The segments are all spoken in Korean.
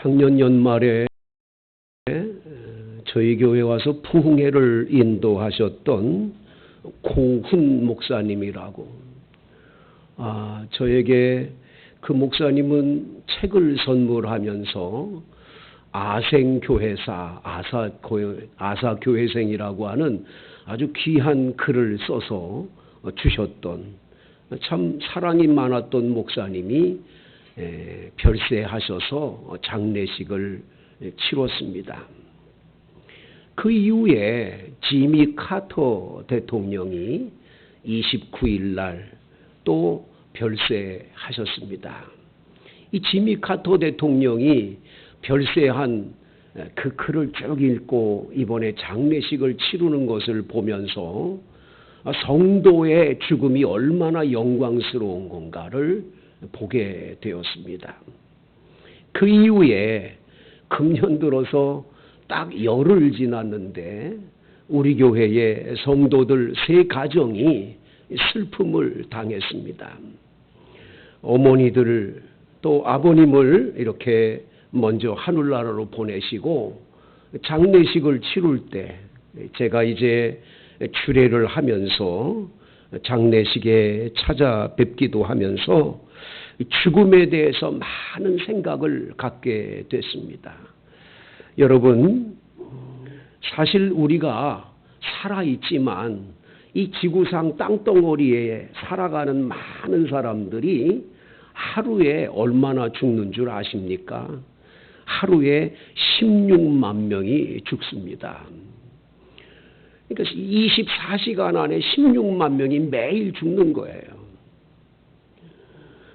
작년 연말에 저희 교회 와서 부흥회를 인도하셨던 고훈 목사님이라고. 저에게 그 목사님은 책을 선물하면서 아생교회사, 아사교회생이라고 하는 아주 귀한 글을 써서 주셨던, 참 사랑이 많았던 목사님이 별세하셔서 장례식을 치렀습니다. 그 이후에 지미 카터 대통령이 29일 날 또 별세하셨습니다. 이 지미 카터 대통령이 별세한 그 글을 쭉 읽고 이번에 장례식을 치르는 것을 보면서 성도의 죽음이 얼마나 영광스러운 건가를 보게 되었습니다. 그 이후에 금년 들어서 딱 열흘 지났는데 우리 교회의 성도들 3가정이 슬픔을 당했습니다. 어머니들 또 아버님을 이렇게 먼저 하늘나라로 보내시고 장례식을 치룰 때 제가 이제 주례를 하면서 장례식에 찾아뵙기도 하면서 죽음에 대해서 많은 생각을 갖게 됐습니다. 여러분, 사실 우리가 살아있지만 이 지구상 땅덩어리에 살아가는 많은 사람들이 하루에 얼마나 죽는 줄 아십니까? 하루에 16만 명이 죽습니다. 그러니까 24시간 안에 16만 명이 매일 죽는 거예요.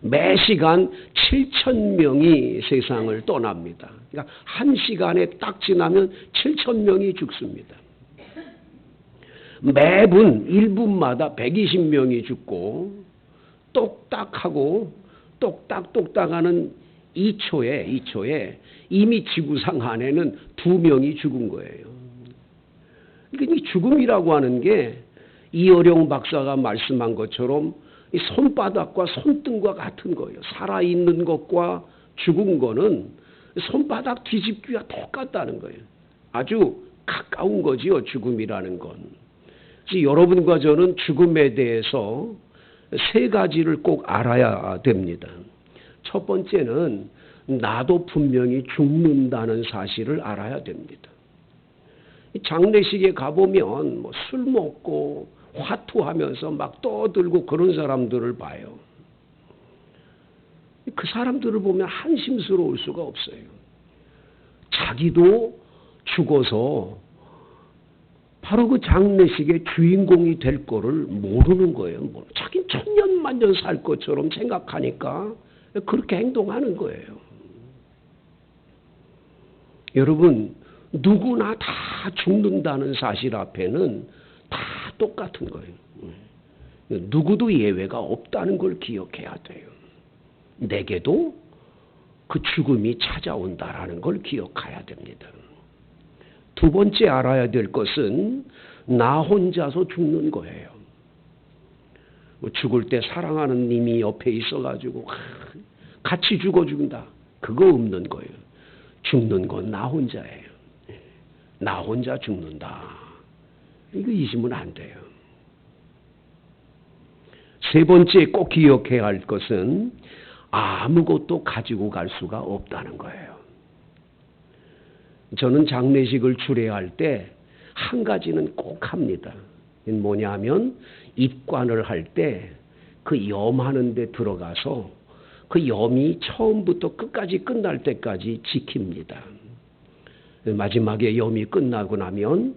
매 시간 7천 명이 세상을 떠납니다. 그러니까 1시간에 딱 지나면 7천 명이 죽습니다. 매분 1분마다 120명이 죽고 똑딱하고 똑딱하는 2초에 이미 지구상 안에는 2명이 죽은 거예요. 그러니까 이 죽음이라고 하는 게 이어룡 박사가 말씀한 것처럼 이 손바닥과 손등과 같은 거예요. 살아있는 것과 죽은 거는 손바닥 뒤집기가 똑같다는 거예요. 아주 가까운 거지요, 죽음이라는 건. 그래서 여러분과 저는 죽음에 대해서 3가지를 꼭 알아야 됩니다. 첫 번째는 나도 분명히 죽는다는 사실을 알아야 됩니다. 장례식에 가보면 술 먹고 화투하면서 막 떠들고 그런 사람들을 봐요. 그 사람들을 보면 한심스러울 수가 없어요. 자기도 죽어서 바로 그 장례식의 주인공이 될 거를 모르는 거예요. 자기는 천년만년 살 것처럼 생각하니까 그렇게 행동하는 거예요. 여러분, 누구나 다 죽는다는 사실 앞에는 다 똑같은 거예요. 누구도 예외가 없다는 걸 기억해야 돼요. 내게도 그 죽음이 찾아온다라는 걸 기억해야 됩니다. 두 번째 알아야 될 것은 나 혼자서 죽는 거예요. 죽을 때 사랑하는 님이 옆에 있어가지고 같이 죽어준다. 그거 없는 거예요. 죽는 건 나 혼자예요. 나 혼자 죽는다. 이거 잊으면 안 돼요. 세 번째 꼭 기억해야 할 것은 아무것도 가지고 갈 수가 없다는 거예요. 저는 장례식을 주례할 때 한 가지는 꼭 합니다. 뭐냐면 입관을 할 때 그 염하는 데 들어가서 그 염이 처음부터 끝까지 끝날 때까지 지킵니다. 마지막에 염이 끝나고 나면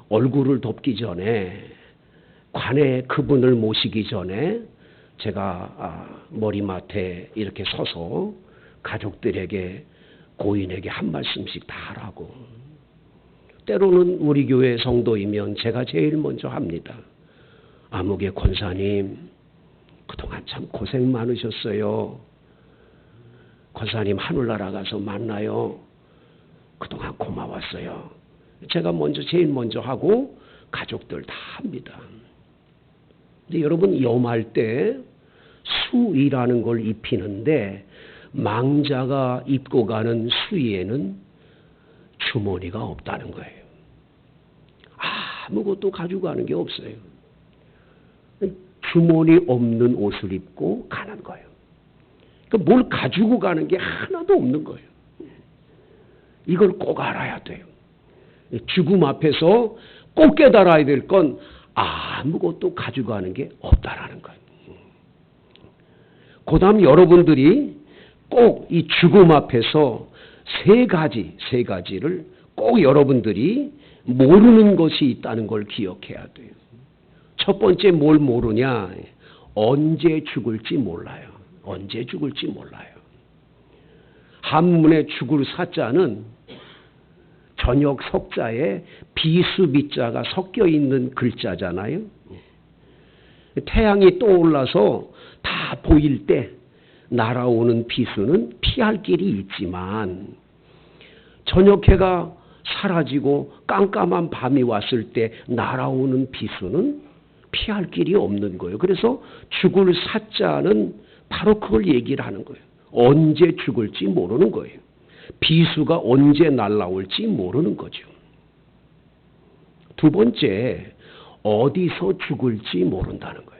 얼굴을 덮기 전에 관에 그분을 모시기 전에 제가 머리맡에 이렇게 서서 가족들에게 고인에게 한 말씀씩 다 하라고. 때로는 우리 교회 성도이면 제가 제일 먼저 합니다. 아무개 권사님, 그동안 참 고생 많으셨어요. 권사님 하늘나라 가서 만나요. 그동안 고마웠어요. 제가 제일 먼저 하고 가족들 다 합니다. 근데 여러분, 염할 때 수의라는 걸 입히는데 망자가 입고 가는 수의에는 주머니가 없다는 거예요. 아무것도 가지고 가는 게 없어요. 주머니 없는 옷을 입고 가는 거예요. 그러니까 뭘 가지고 가는 게 하나도 없는 거예요. 이걸 꼭 알아야 돼요. 죽음 앞에서 꼭 깨달아야 될 건 아무것도 가지고 가는 게 없다라는 거예요. 그 다음 여러분들이 꼭 이 죽음 앞에서 세 가지를 꼭 여러분들이 모르는 것이 있다는 걸 기억해야 돼요. 첫 번째 뭘 모르냐? 언제 죽을지 몰라요. 언제 죽을지 몰라요. 한문에 죽을 사자는 저녁 석자에 비수비자가 섞여 있는 글자잖아요. 태양이 떠올라서 다 보일 때 날아오는 비수는 피할 길이 있지만 저녁해가 사라지고 깜깜한 밤이 왔을 때 날아오는 비수는 피할 길이 없는 거예요. 그래서 죽을 사자는 바로 그걸 얘기를 하는 거예요. 언제 죽을지 모르는 거예요. 비수가 언제 날아올지 모르는 거죠. 두 번째, 어디서 죽을지 모른다는 거예요.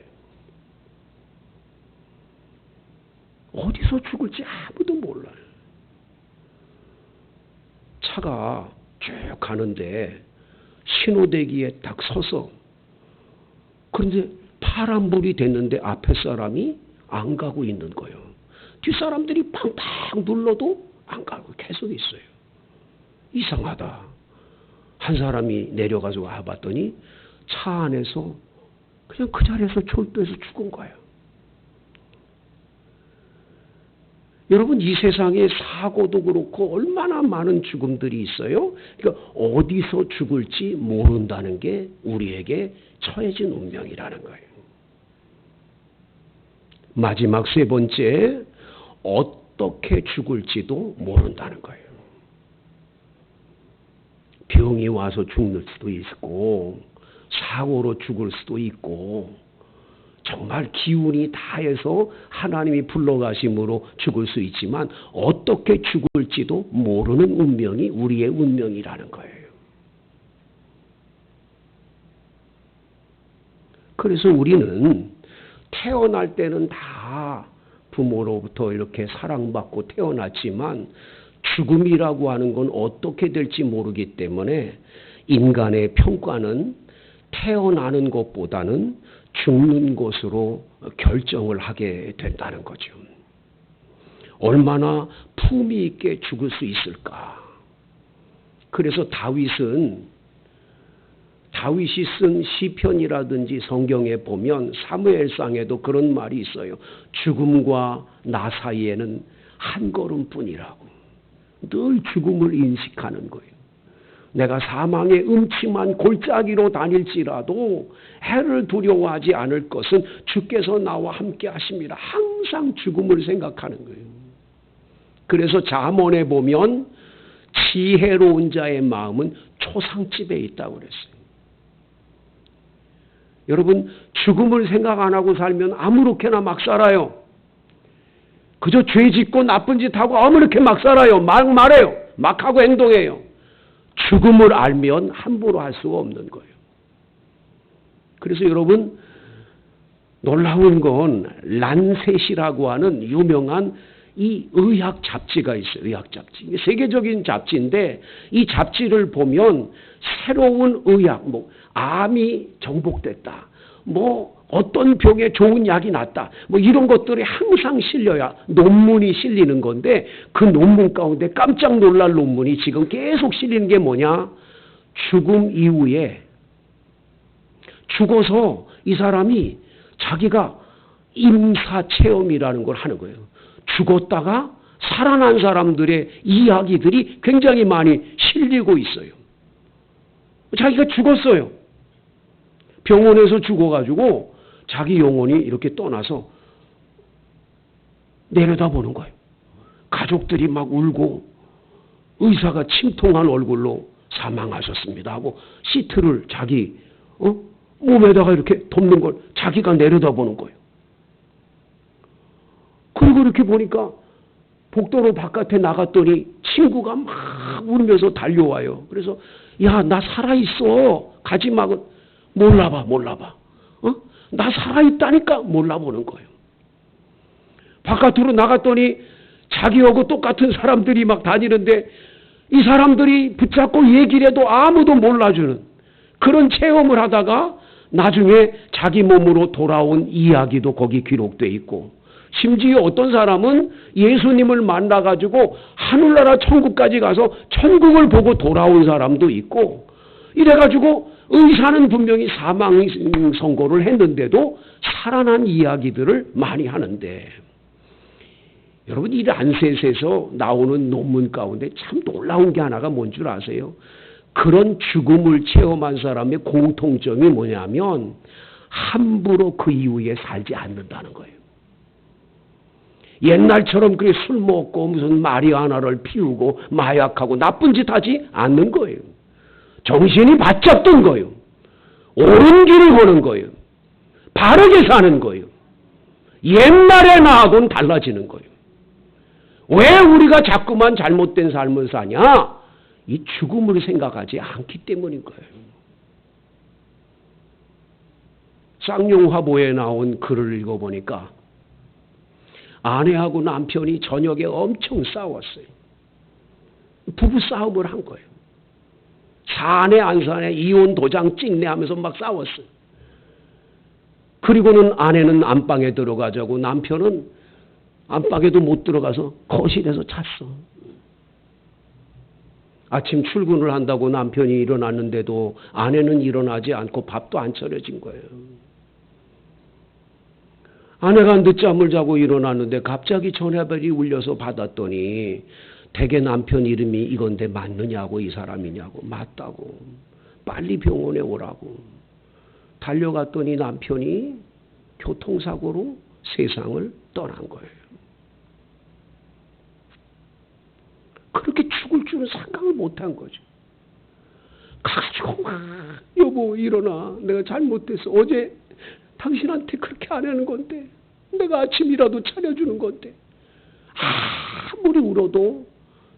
어디서 죽을지 아무도 몰라요. 차가 쭉 가는데 신호대기에 딱 서서 그런데 파란불이 됐는데 앞에 사람이 안 가고 있는 거예요. 뒷사람들이 팡팡 눌러도 안 가고 계속 있어요. 이상하다. 한 사람이 내려가서 와봤더니 차 안에서 그냥 그 자리에서 졸도해서 죽은 거예요. 여러분, 이 세상에 사고도 그렇고 얼마나 많은 죽음들이 있어요. 그러니까 어디서 죽을지 모른다는 게 우리에게 처해진 운명이라는 거예요. 마지막 세 번째, 어떻게 죽을지도 모른다는 거예요. 병이 와서 죽을 수도 있고 사고로 죽을 수도 있고 정말 기운이 다해서 하나님이 불러가심으로 죽을 수 있지만 어떻게 죽을지도 모르는 운명이 우리의 운명이라는 거예요. 그래서 우리는 태어날 때는 다 부모로부터 이렇게 사랑받고 태어났지만 죽음이라고 하는 건 어떻게 될지 모르기 때문에 인간의 평가는 태어나는 것보다는 죽는 것으로 결정을 하게 된다는 거죠. 얼마나 품위 있게 죽을 수 있을까? 그래서 다윗이 쓴 시편이라든지 성경에 보면 사무엘상에도 그런 말이 있어요. 죽음과 나 사이에는 한 걸음뿐이라고. 늘 죽음을 인식하는 거예요. 내가 사망의 음침한 골짜기로 다닐지라도 해를 두려워하지 않을 것은 주께서 나와 함께 하십니다. 항상 죽음을 생각하는 거예요. 그래서 잠언에 보면 지혜로운 자의 마음은 초상집에 있다고 그랬어요. 여러분, 죽음을 생각 안 하고 살면 아무렇게나 막 살아요. 그저 죄 짓고 나쁜 짓 하고 아무렇게 막 살아요. 막 말해요. 막 하고 행동해요. 죽음을 알면 함부로 할 수가 없는 거예요. 그래서 여러분, 놀라운 건 란셋이라고 하는 유명한 이 의학 잡지가 있어요. 의학 잡지. 세계적인 잡지인데 이 잡지를 보면 새로운 의학, 암이 정복됐다. 어떤 병에 좋은 약이 났다. 이런 것들이 항상 실려야 논문이 실리는 건데 그 논문 가운데 깜짝 놀랄 논문이 지금 계속 실리는 게 뭐냐? 죽음 이후에 죽어서 이 사람이 자기가 임사체험이라는 걸 하는 거예요. 죽었다가 살아난 사람들의 이야기들이 굉장히 많이 실리고 있어요. 자기가 죽었어요. 병원에서 죽어가지고 자기 영혼이 이렇게 떠나서 내려다보는 거예요. 가족들이 막 울고 의사가 침통한 얼굴로 사망하셨습니다 하고 시트를 자기 몸에다가 이렇게 덮는 걸 자기가 내려다보는 거예요. 그리고 이렇게 보니까 복도로 바깥에 나갔더니 친구가 막 울면서 달려와요. 그래서 야, 나 살아있어. 가지 마. 몰라봐. 나 살아있다니까 몰라보는 거예요. 바깥으로 나갔더니 자기하고 똑같은 사람들이 막 다니는데 이 사람들이 붙잡고 얘기를 해도 아무도 몰라주는 그런 체험을 하다가 나중에 자기 몸으로 돌아온 이야기도 거기 기록되어 있고, 심지어 어떤 사람은 예수님을 만나가지고 하늘나라 천국까지 가서 천국을 보고 돌아온 사람도 있고, 이래가지고 의사는 분명히 사망 선고를 했는데도 살아난 이야기들을 많이 하는데, 여러분 이 란셋에서 나오는 논문 가운데 참 놀라운 게 하나가 뭔 줄 아세요? 그런 죽음을 체험한 사람의 공통점이 뭐냐면 함부로 그 이후에 살지 않는다는 거예요. 옛날처럼 그렇게 술 먹고 무슨 마리아나를 피우고 마약하고 나쁜 짓 하지 않는 거예요. 정신이 바짝 든 거예요. 옳은 길을 보는 거예요. 바르게 사는 거예요. 옛날의 나하고는 달라지는 거예요. 왜 우리가 자꾸만 잘못된 삶을 사냐? 이 죽음을 생각하지 않기 때문인 거예요. 쌍용화보에 나온 글을 읽어보니까 아내하고 남편이 저녁에 엄청 싸웠어요. 부부 싸움을 한 거예요. 사내 안 사내 이혼 도장 찍네 하면서 막 싸웠어요. 그리고는 아내는 안방에 들어가자고 남편은 안방에도 못 들어가서 거실에서 잤어. 아침 출근을 한다고 남편이 일어났는데도 아내는 일어나지 않고 밥도 안 차려진 거예요. 아내가 늦잠을 자고 일어났는데 갑자기 전화벨이 울려서 받았더니 대개 남편 이름이 이건데 맞느냐고, 이 사람이냐고. 맞다고. 빨리 병원에 오라고. 달려갔더니 남편이 교통사고로 세상을 떠난 거예요. 그렇게 죽을 줄은 생각을 못한 거죠. 가가지고 막 여보 일어나. 내가 잘못했어. 어제 당신한테 그렇게 안 하는 건데. 내가 아침이라도 차려주는 건데. 아무리 울어도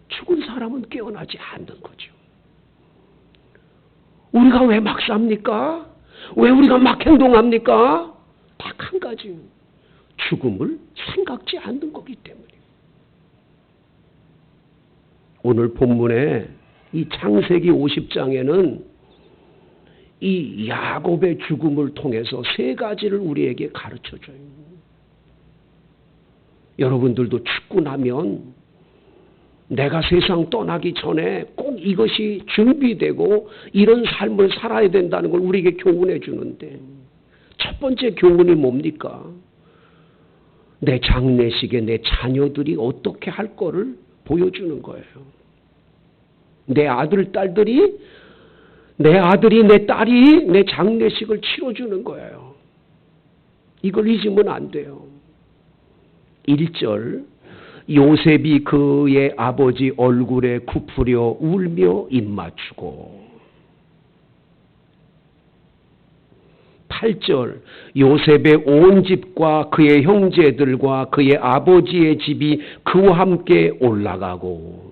죽은 사람은 깨어나지 않는 거죠. 우리가 왜 막 삽니까? 왜 우리가 막 행동합니까? 딱 한 가지. 죽음을 생각지 않는 거기 때문에. 오늘 본문에 이 창세기 50장에는 이 야곱의 죽음을 통해서 세 가지를 우리에게 가르쳐줘요. 여러분들도 죽고 나면 내가 세상 떠나기 전에 꼭 이것이 준비되고 이런 삶을 살아야 된다는 걸 우리에게 교훈해 주는데, 첫 번째 교훈이 뭡니까? 내 장례식에 내 자녀들이 어떻게 할 거를 보여주는 거예요. 내 아들, 딸들이, 내 아들이, 내 딸이 내 장례식을 치러주는 거예요. 이걸 잊으면 안 돼요. 1절, 요셉이 그의 아버지 얼굴에 굽으려 울며 입맞추고. 8절, 요셉의 온 집과 그의 형제들과 그의 아버지의 집이 그와 함께 올라가고.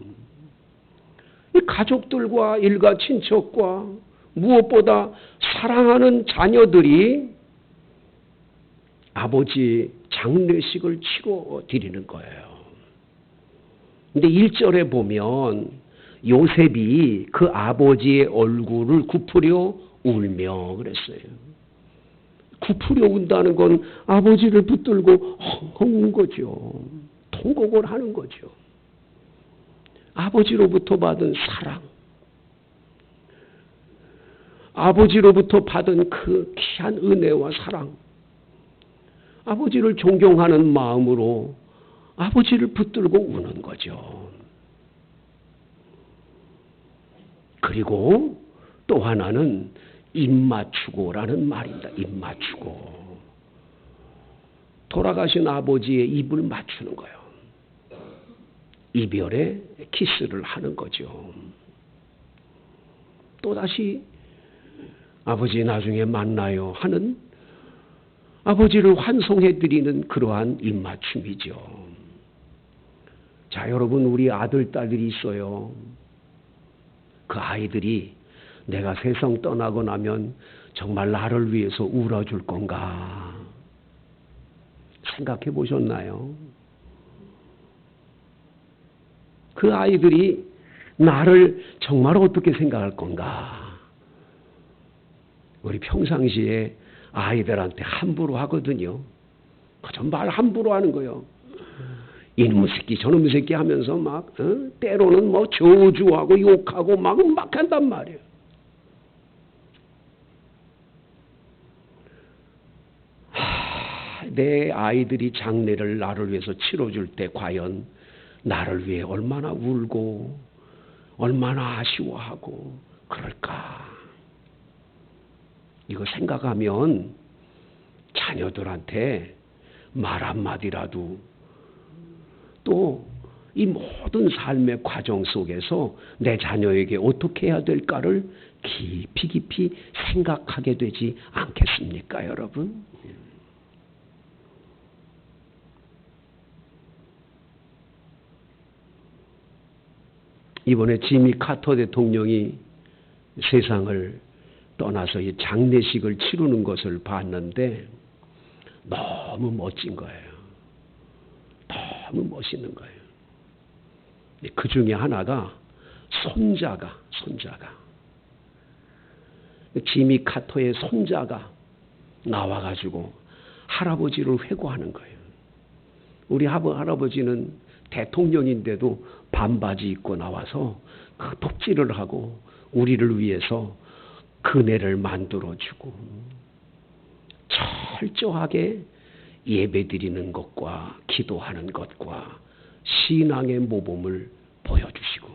이 가족들과 일가 친척과 무엇보다 사랑하는 자녀들이 아버지 장례식을 치러 드리는 거예요. 근데 1절에 보면 요셉이 그 아버지의 얼굴을 굽으려 울며 그랬어요. 굽으려 운다는 건 아버지를 붙들고 헝헝 운 거죠. 통곡을 하는 거죠. 아버지로부터 받은 사랑, 아버지로부터 받은 그 귀한 은혜와 사랑, 아버지를 존경하는 마음으로 아버지를 붙들고 우는 거죠. 그리고 또 하나는 입맞추고라는 말입니다. 입맞추고. 돌아가신 아버지의 입을 맞추는 거예요. 이별의 키스를 하는 거죠. 또다시 아버지 나중에 만나요 하는 아버지를 환송해드리는 그러한 입맞춤이죠. 자, 여러분, 우리 아들, 딸들이 있어요. 그 아이들이 내가 세상 떠나고 나면 정말 나를 위해서 울어줄 건가? 생각해 보셨나요? 그 아이들이 나를 정말 어떻게 생각할 건가? 우리 평상시에 아이들한테 함부로 하거든요. 그저 말 함부로 하는 거요. 이놈 새끼 저놈 새끼 하면서 막 때로는 뭐 저주하고 욕하고 막 한단 말이에요. 내 아이들이 장례를 나를 위해서 치러줄 때 과연 나를 위해 얼마나 울고 얼마나 아쉬워하고 그럴까? 이거 생각하면 자녀들한테 말 한마디라도 또 이 모든 삶의 과정 속에서 내 자녀에게 어떻게 해야 될까를 깊이 생각하게 되지 않겠습니까, 여러분? 이번에 지미 카터 대통령이 세상을 떠나서 이 장례식을 치르는 것을 봤는데 너무 멋진 거예요. 너무 멋있는 거예요. 그 중에 하나가 손자가 지미 카터의 손자가 나와가지고 할아버지를 회고하는 거예요. 우리 할아버지는 대통령인데도 반바지 입고 나와서 그 톱질을 하고 우리를 위해서 그네를 만들어주고 철저하게 예배드리는 것과 기도하는 것과 신앙의 모범을 보여주시고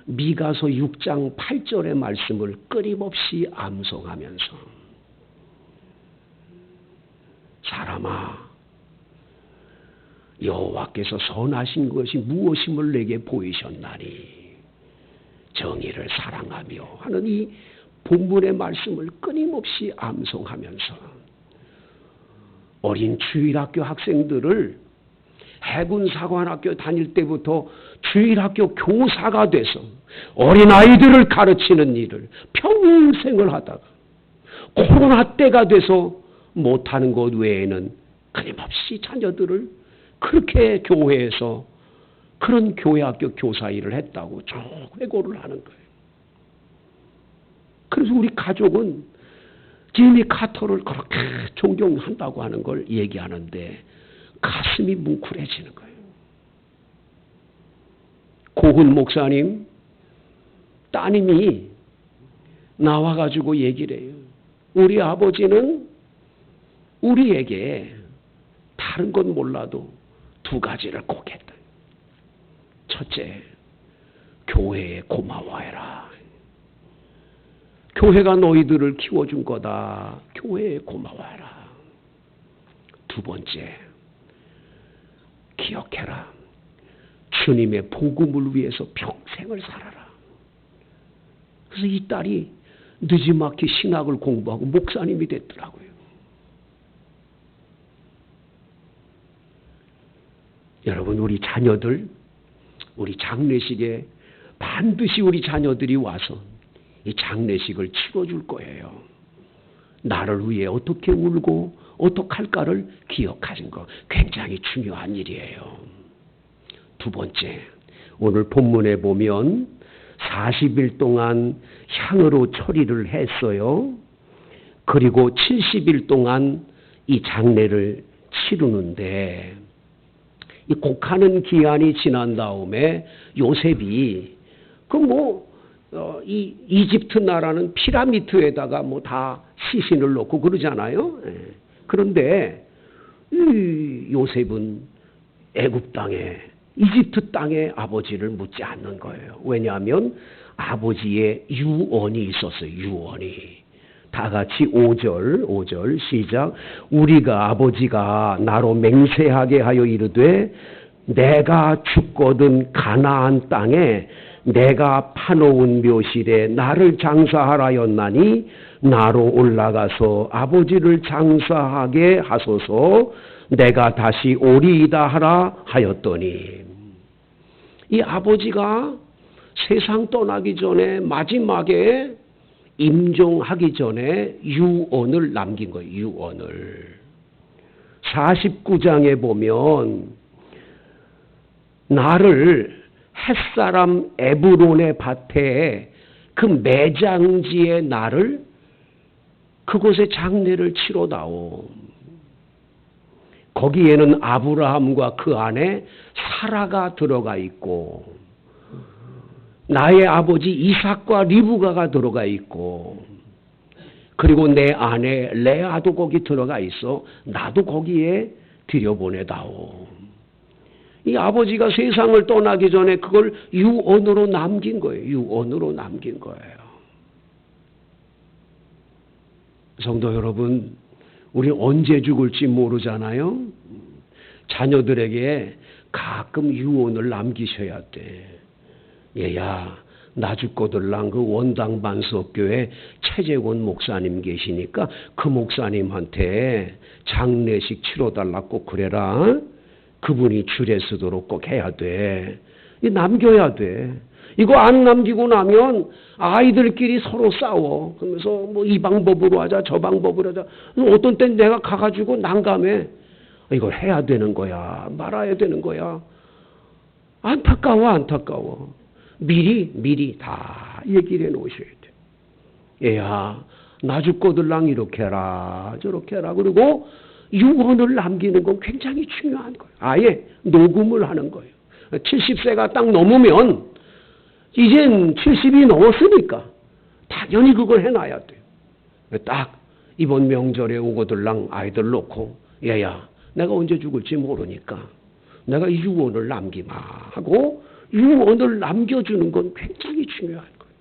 미가서 6장 8절의 말씀을 끊임없이 암송하면서 사람아 여호와께서 선하신 것이 무엇임을 내게 보이셨나니 정의를 사랑하며 하는 이 본문의 말씀을 끊임없이 암송하면서 어린 주일학교 학생들을 해군사관학교 다닐 때부터 주일학교 교사가 돼서 어린아이들을 가르치는 일을 평생을 하다가 코로나 때가 돼서 못하는 것 외에는 끊임없이 자녀들을 그렇게 교회에서 그런 교회학교 교사 일을 했다고 쭉 회고를 하는 거예요. 그래서 우리 가족은 지미 카터를 그렇게 존경한다고 하는 걸 얘기하는데 가슴이 뭉클해지는 거예요. 고훈 목사님 따님이 나와가지고 얘기를 해요. 우리 아버지는 우리에게 다른 건 몰라도 두 가지를 꼭 했다. 첫째, 교회에 고마워해라. 교회가 너희들을 키워준 거다. 교회에 고마워해라. 두 번째, 기억해라. 주님의 복음을 위해서 평생을 살아라. 그래서 이 딸이 늦지막히 신학을 공부하고 목사님이 됐더라고요. 여러분, 우리 자녀들, 우리 장례식에 반드시 우리 자녀들이 와서 이 장례식을 치러줄 거예요. 나를 위해 어떻게 울고 어떻게 할까를 기억하는 거 굉장히 중요한 일이에요. 두 번째, 오늘 본문에 보면 40일 동안 향으로 처리를 했어요. 그리고 70일 동안 이 장례를 치르는데 이 곡하는 기한이 지난 다음에 요셉이 이 이집트 나라는 피라미드에다가 다 시신을 넣고 그러잖아요. 그런데 이 요셉은 애굽 땅에 이집트 땅에 아버지를 묻지 않는 거예요. 왜냐하면 아버지의 유언이 있었어요. 유언이. 다 같이 5절 시작. 우리가 아버지가 나로 맹세하게 하여 이르되 내가 죽거든 가나안 땅에 내가 파놓은 묘실에 나를 장사하라였나니 나로 올라가서 아버지를 장사하게 하소서. 내가 다시 오리이다 하라 하였더니, 이 아버지가 세상 떠나기 전에 마지막에 임종하기 전에 유언을 남긴 거예요. 유언을. 49장에 보면 나를 햇사람 에브론의 밭에 그 매장지에 나를 그곳에 장례를 치러다오. 거기에는 아브라함과 그 안에 사라가 들어가 있고 나의 아버지 이삭과 리브가가 들어가 있고 그리고 내 아내 레아도 거기 들어가 있어. 나도 거기에 들여보내다오. 이 아버지가 세상을 떠나기 전에 그걸 유언으로 남긴 거예요. 유언으로 남긴 거예요. 성도 여러분, 우리 언제 죽을지 모르잖아요. 자녀들에게 가끔 유언을 남기셔야 돼. 얘야, 나 죽고들랑 그 원당 반석교회 최재권 목사님 계시니까 그 목사님한테 장례식 치러달라고 꼭 그래라. 그분이 줄에 서도록 꼭 해야 돼. 남겨야 돼. 이거 안 남기고 나면 아이들끼리 서로 싸워. 그러면서 뭐 이 방법으로 하자, 저 방법으로 하자. 어떤 땐 내가 가가지고 난감해. 이걸 해야 되는 거야, 말아야 되는 거야. 안타까워. 미리 다 얘기를 해놓으셔야 돼. 얘야, 나 죽고들랑 이렇게 해라, 저렇게 해라. 그리고 유언을 남기는 건 굉장히 중요한 거예요. 아예 녹음을 하는 거예요. 70세가 딱 넘으면 이젠 70이 넘었으니까 당연히 그걸 해놔야 돼요. 딱 이번 명절에 오고들랑 아이들 놓고 얘야, 내가 언제 죽을지 모르니까 내가 유언을 남기마 하고 유언을 남겨주는 건 굉장히 중요한 거예요.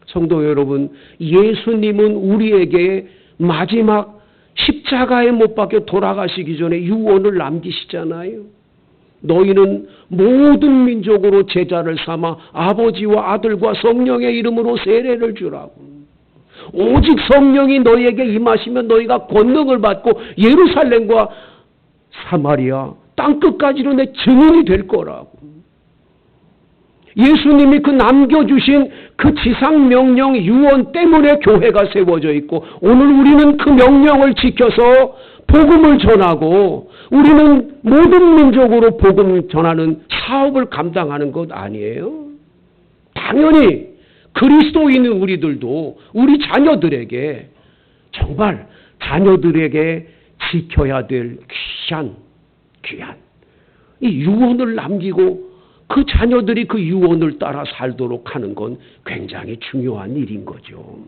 성도 여러분, 예수님은 우리에게 마지막 십자가에 못 박혀 돌아가시기 전에 유언을 남기시잖아요. 너희는 모든 민족으로 제자를 삼아 아버지와 아들과 성령의 이름으로 세례를 주라고. 오직 성령이 너희에게 임하시면 너희가 권능을 받고 예루살렘과 사마리아 땅끝까지로 내 증인이 될 거라고. 예수님이 그 남겨주신 그 지상명령 유언 때문에 교회가 세워져 있고 오늘 우리는 그 명령을 지켜서 복음을 전하고 우리는 모든 민족으로 복음을 전하는 사업을 감당하는 것 아니에요? 당연히 그리스도인인 우리들도 우리 자녀들에게 정말 자녀들에게 지켜야 될 귀한 이 유언을 남기고 그 자녀들이 그 유언을 따라 살도록 하는 건 굉장히 중요한 일인 거죠.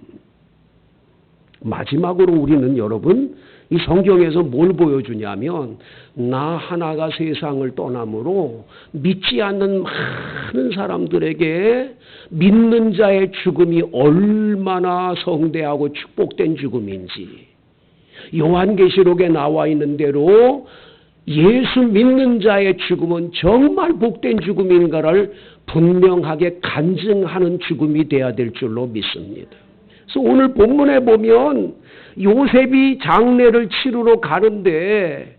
마지막으로 우리는 여러분 이 성경에서 뭘 보여주냐면 나 하나가 세상을 떠남으로 믿지 않는 많은 사람들에게 믿는 자의 죽음이 얼마나 성대하고 축복된 죽음인지 요한계시록에 나와 있는 대로 예수 믿는 자의 죽음은 정말 복된 죽음인가를 분명하게 간증하는 죽음이 돼야 될 줄로 믿습니다. 그래서 오늘 본문에 보면 요셉이 장례를 치르러 가는데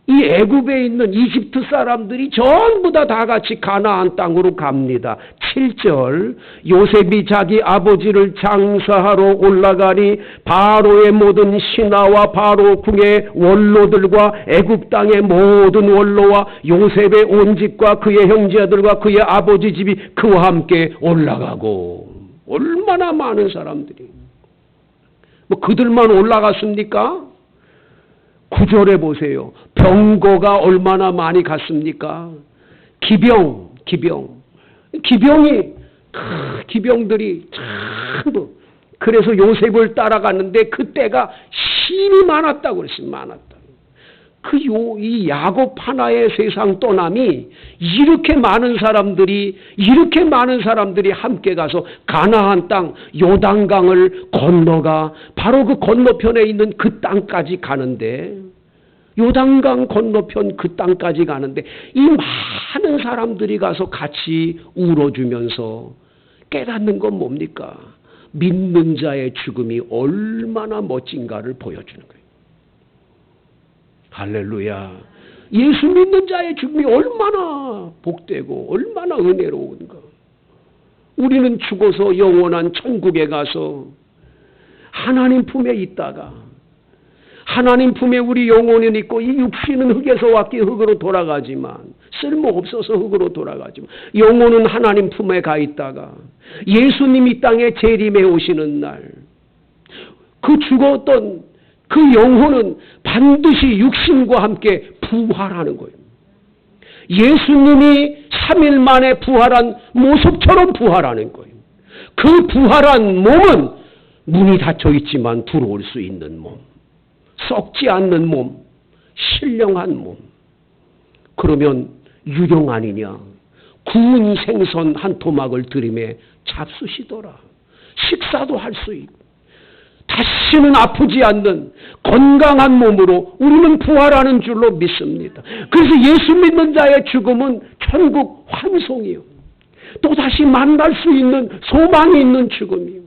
이 애굽에 있는 이집트 사람들이 전부 다 같이 가나안 땅으로 갑니다. 7절 요셉이 자기 아버지를 장사하러 올라가니 바로의 모든 신하와 바로 궁의 원로들과 애굽 땅의 모든 원로와 요셉의 온 집과 그의 형제들과 그의 아버지 집이 그와 함께 올라가고 얼마나 많은 사람들이 뭐 그들만 올라갔습니까? 9절에 보세요. 병거가 얼마나 많이 갔습니까? 기병들이 전부 그래서 요셉을 따라갔는데 그때가 힘이 많았다고 그랬어요. 이 야곱 하나의 세상 떠남이 이렇게 많은 사람들이 함께 가서 가나안 땅 요단강을 건너가 바로 그 건너편에 있는 그 땅까지 가는데 요단강 건너편 그 땅까지 가는데 이 많은 사람들이 가서 같이 울어주면서 깨닫는 건 뭡니까? 믿는 자의 죽음이 얼마나 멋진가를 보여주는 거예요. 할렐루야. 예수 믿는 자의 죽음이 얼마나 복되고 얼마나 은혜로운가. 우리는 죽어서 영원한 천국에 가서 하나님 품에 있다가 하나님 품에 우리 영혼은 있고 이 육신은 흙에서 왔기 흙으로 돌아가지만 쓸모없어서 흙으로 돌아가지만 영혼은 하나님 품에 가 있다가 예수님이 땅에 재림해 오시는 날 그 죽었던 그 영혼은 반드시 육신과 함께 부활하는 거예요. 예수님이 3일 만에 부활한 모습처럼 부활하는 거예요. 그 부활한 몸은 문이 닫혀 있지만 들어올 수 있는 몸, 썩지 않는 몸, 신령한 몸. 그러면 유령 아니냐? 구운 생선 한 토막을 들이매 잡수시더라. 식사도 할 수 있고 다시는 아프지 않는 건강한 몸으로 우리는 부활하는 줄로 믿습니다. 그래서 예수 믿는 자의 죽음은 천국 환송이요. 또다시 만날 수 있는 소망이 있는 죽음이요.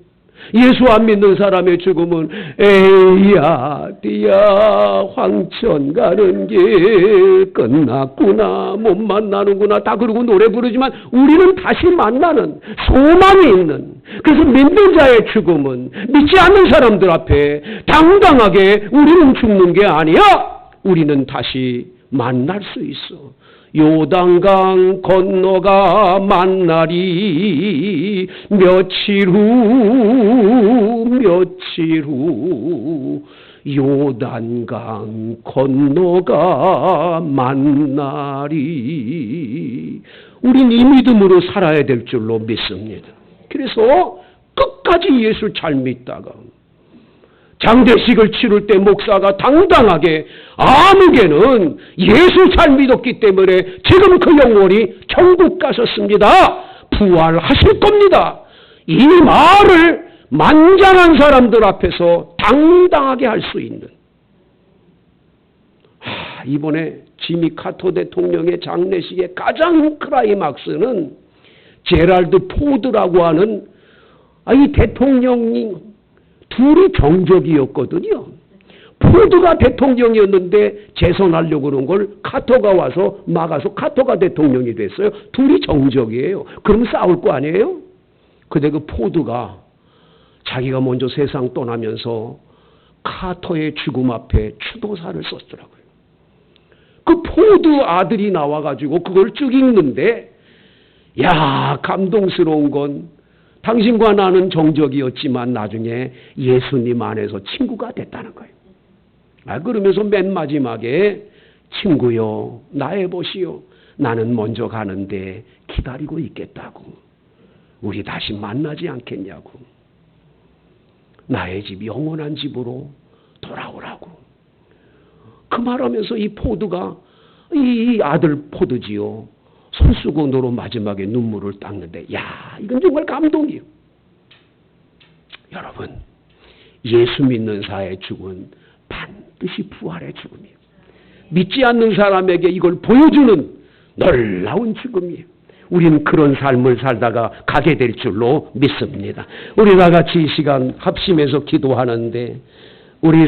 예수 안 믿는 사람의 죽음은 에이야 디야 황천 가는 길 끝났구나 못 만나는구나 다 그러고 노래 부르지만 우리는 다시 만나는 소망이 있는, 그래서 믿는 자의 죽음은 믿지 않는 사람들 앞에 당당하게 우리는 죽는 게 아니야. 우리는 다시 만날 수 있어. 요단강 건너가 만나리 며칠 후 요단강 건너가 만나리. 우린 이 믿음으로 살아야 될 줄로 믿습니다. 그래서 끝까지 예수를 잘 믿다가 장대식을 치를 때 목사가 당당하게 아무개는 예수 잘 믿었기 때문에 지금 그 영혼이 천국 가셨습니다. 부활하실 겁니다. 이 말을 만장한 사람들 앞에서 당당하게 할 수 있는. 이번에 지미 카터 대통령의 장례식의 가장 클라이막스는 제랄드 포드라고 하는 이 대통령이 둘이 정적이었거든요. 포드가 대통령이었는데 재선하려고 그런 걸 카터가 와서 막아서 카터가 대통령이 됐어요. 둘이 정적이에요. 그럼 싸울 거 아니에요? 근데 그 포드가 자기가 먼저 세상 떠나면서 카터의 죽음 앞에 추도사를 썼더라고요. 그 포드 아들이 나와가지고 그걸 쭉 읽는데, 야, 감동스러운 건 당신과 나는 정적이었지만 나중에 예수님 안에서 친구가 됐다는 거예요. 그러면서 맨 마지막에 친구요, 나의 보시오. 나는 먼저 가는데 기다리고 있겠다고. 우리 다시 만나지 않겠냐고. 나의 집 영원한 집으로 돌아오라고. 그 말하면서 이 포드가 이 아들 포드지요. 손수건으로 마지막에 눈물을 닦는데, 야, 이건 정말 감동이에요. 여러분, 예수 믿는 자의 죽음은 반드시 부활의 죽음이에요. 믿지 않는 사람에게 이걸 보여주는 놀라운 죽음이에요. 우리는 그런 삶을 살다가 가게 될 줄로 믿습니다. 우리 다 같이 이 시간 합심해서 기도하는데, 우리